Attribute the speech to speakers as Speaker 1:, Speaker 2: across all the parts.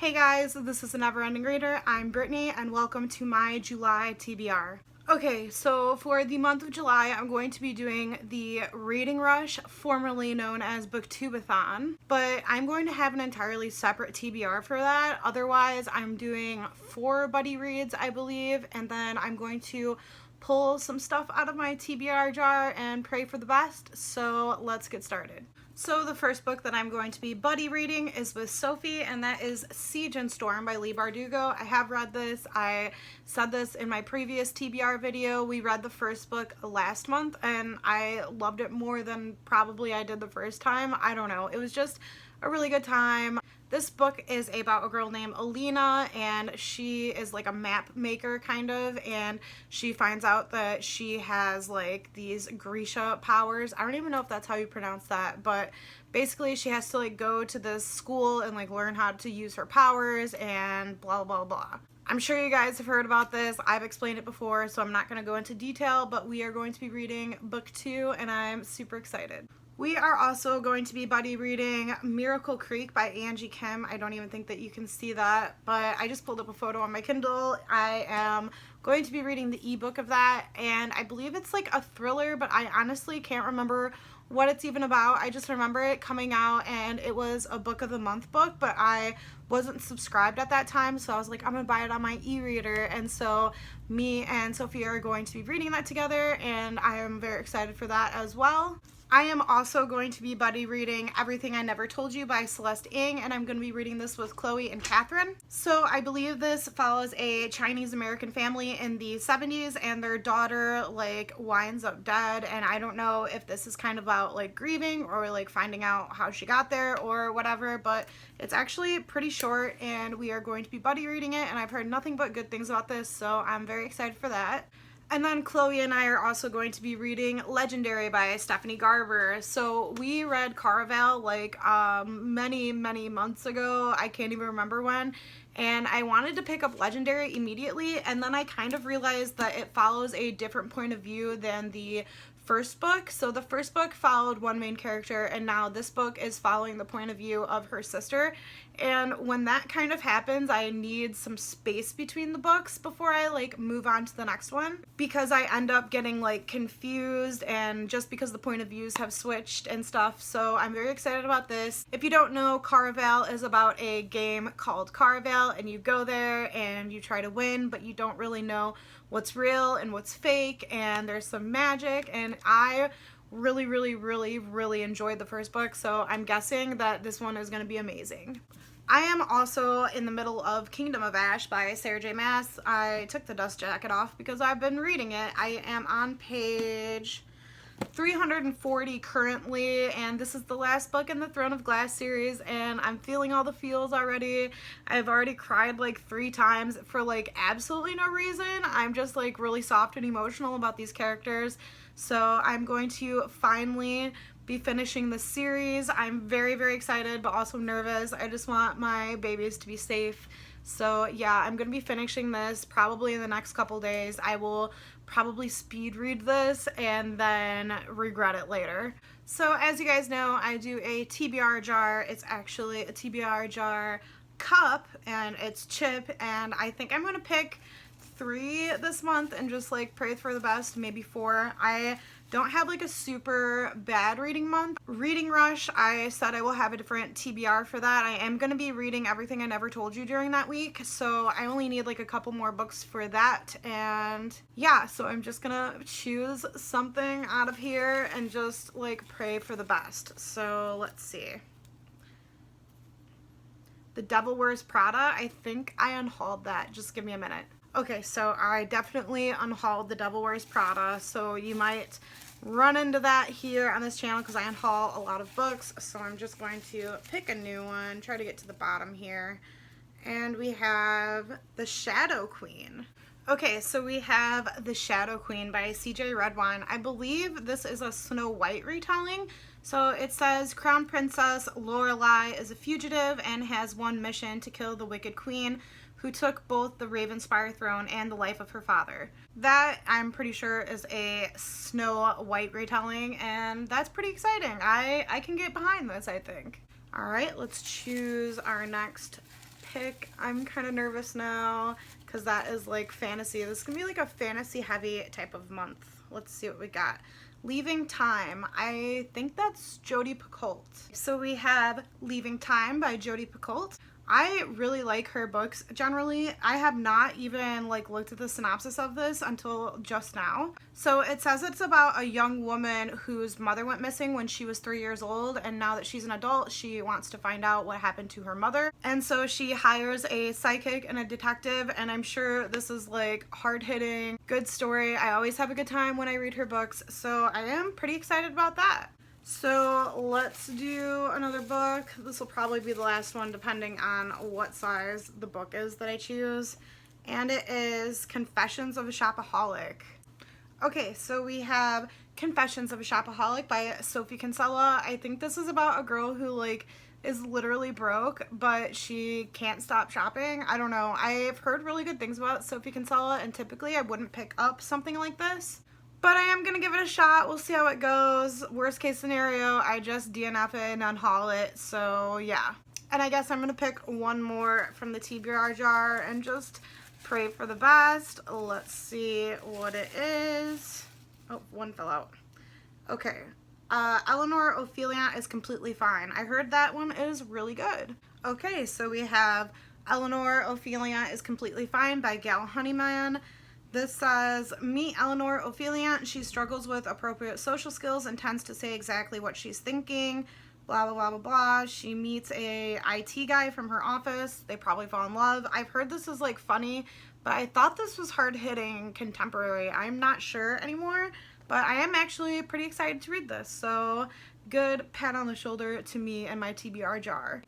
Speaker 1: Hey guys, this is the Neverending Reader. I'm Brittany and welcome to my July TBR. Okay, so for the month of July, I'm going to be doing the Reading Rush, formerly known as Booktubeathon, but I'm going to have an entirely separate TBR for that. Otherwise, I'm doing 4 buddy reads, I believe, and then I'm going to pull some stuff out of my TBR jar and pray for the best. So let's get started. So the first book that I'm going to be buddy reading is with Sophie, and that is Siege and Storm by Leigh Bardugo. I have read this. I said this in my previous TBR video. We read the first book last month, and I loved it more than probably I did the first time. I don't know. It was just a really good time. This book is about a girl named Alina, and she is like a map maker kind of, and she finds out that she has like these Grisha powers. I don't even know if that's how you pronounce that, but basically she has to like go to this school and like learn how to use her powers and blah blah blah. I'm sure you guys have heard about this. I've explained it before, so I'm not going to go into detail, but we are going to be reading book 2 and I'm super excited. We are also going to be buddy reading Miracle Creek by Angie Kim. I don't even think that you can see that, but I just pulled up a photo on my Kindle. I am going to be reading the ebook of that, and I believe it's like a thriller, but I honestly can't remember what it's even about. I just remember it coming out and it was a book of the month book, but I wasn't subscribed at that time, so I was like, I'm gonna buy it on my e-reader, and so me and Sophia are going to be reading that together, and I am very excited for that as well. I am also going to be buddy reading Everything I Never Told You by Celeste Ng, and I'm going to be reading this with Chloe and Catherine. So I believe this follows a Chinese American family in the 70s, and their daughter like winds up dead, and I don't know if this is kind of about like grieving or like finding out how she got there or whatever, but it's actually pretty short and we are going to be buddy reading it, and I've heard nothing but good things about this, so I'm very excited for that. And then Chloe and I are also going to be reading Legendary by Stephanie Garber. So we read Caraval like many months ago. I can't even remember when. And I wanted to pick up Legendary immediately, and then I kind of realized that it follows a different point of view than the first book. So the first book followed one main character, and now this book is following the point of view of her sister. And when that kind of happens, I need some space between the books before I like move on to the next one, because I end up getting like confused, and just because the point of views have switched and stuff. So I'm very excited about this. If you don't know, Caraval is about a game called Caraval, and you go there and you try to win, but you don't really know what's real and what's fake, and there's some magic, and I really enjoyed the first book, so I'm guessing that this one is going to be amazing. I am also in the middle of Kingdom of Ash by Sarah J. Maas. I took the dust jacket off because I've been reading it. I am on page 340 currently, and this is the last book in the Throne of Glass series, and I'm feeling all the feels already. I've already cried like 3 times for like absolutely no reason. I'm just like really soft and emotional about these characters, so I'm going to finally be finishing the series. I'm very excited, but also nervous. I just want my babies to be safe. So yeah, I'm gonna be finishing this probably in the next couple days. I will probably speed read this and then regret it later. So as you guys know, I do a TBR jar. It's actually a TBR jar cup, and it's chip, and I think I'm gonna pick 3 this month and just like pray for the best, maybe 4. I don't have like a super bad reading month. Reading Rush, I said I will have a different TBR for that. I am going to be reading Everything I Never Told You during that week, so I only need like a couple more books for that. And yeah, so I'm just gonna choose something out of here and just like pray for the best. So let's see. The Devil Wears Prada. I think I unhauled that. Just give me a minute. Okay, so I definitely unhauled The Devil Wears Prada, so you might run into that here on this channel because I unhaul a lot of books. So I'm just going to pick a new one, try to get to the bottom here. And we have The Shadow Queen. Okay, so we have The Shadow Queen by CJ Redwine. I believe this is a Snow White retelling. So it says, Crown Princess Lorelai is a fugitive and has one mission: to kill the Wicked Queen, who took both the Ravenspire throne and the life of her father. That, I'm pretty sure, is a Snow White retelling, and that's pretty exciting. I can get behind this, I think. All right, let's choose our next pick. I'm kind of nervous now because that is like fantasy. This is gonna be like a fantasy heavy type of month. Let's see what we got. Leaving Time. I think that's Jodi Picoult. So we have Leaving Time by Jodi Picoult. I really like her books generally. I have not even like looked at the synopsis of this until just now. So it says it's about a young woman whose mother went missing when she was 3 years old, and now that she's an adult, she wants to find out what happened to her mother. And so she hires a psychic and a detective, and I'm sure this is like hard-hitting, good story. I always have a good time when I read her books, so I am pretty excited about that. So let's do another book. This will probably be the last one depending on what size the book is that I choose. And it is Confessions of a Shopaholic. Okay, so we have Confessions of a Shopaholic by Sophie Kinsella. I think this is about a girl who like is literally broke, but she can't stop shopping. I don't know. I've heard really good things about Sophie Kinsella, and typically I wouldn't pick up something like this. But I am going to give it a shot. We'll see how it goes. Worst case scenario, I just DNF it and unhaul it. So yeah. And I guess I'm going to pick one more from the TBR jar and just pray for the best. Let's see what it is. Oh, one fell out. Okay. Eleanor Ophelia is Completely Fine. I heard that one is really good. Okay, so we have Eleanor Ophelia is Completely Fine by Gail Honeyman. This says, meet Eleanor Ophelia. She struggles with appropriate social skills and tends to say exactly what she's thinking. Blah, blah, blah, blah, blah. She meets a IT guy from her office. They probably fall in love. I've heard this is like funny, but I thought this was hard-hitting contemporary. I'm not sure anymore, but I am actually pretty excited to read this. So good pat on the shoulder to me and my TBR jar.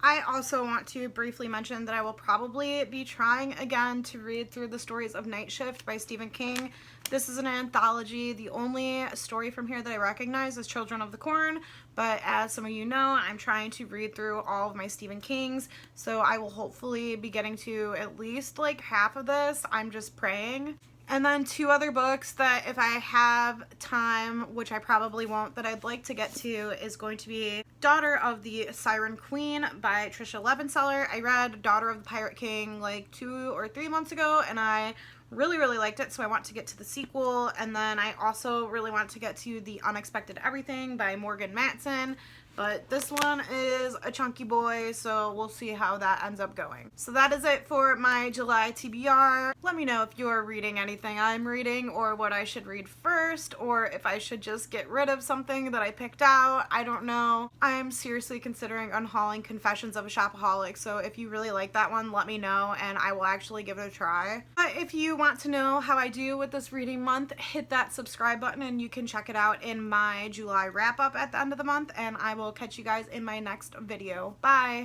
Speaker 1: I also want to briefly mention that I will probably be trying again to read through the stories of Night Shift by Stephen King. This is an anthology. The only story from here that I recognize is Children of the Corn, but as some of you know, I'm trying to read through all of my Stephen Kings, so I will hopefully be getting to at least like half of this. I'm just praying. And then two other books that if I have time, which I probably won't, that I'd like to get to is going to be Daughter of the Siren Queen by Trisha Levenseller. I read Daughter of the Pirate King like 2 or 3 months ago, and I really liked it, so I want to get to the sequel. And then I also really want to get to The Unexpected Everything by Morgan Matson. But this one is a chunky boy, so we'll see how that ends up going. So that is it for my July TBR. Let me know if you're reading anything I'm reading, or what I should read first, or if I should just get rid of something that I picked out. I don't know. I'm seriously considering unhauling Confessions of a Shopaholic, so if you really like that one, let me know and I will actually give it a try. But if you want to know how I do with this reading month, hit that subscribe button and you can check it out in my July wrap up at the end of the month, and I will catch you guys in my next video. Bye!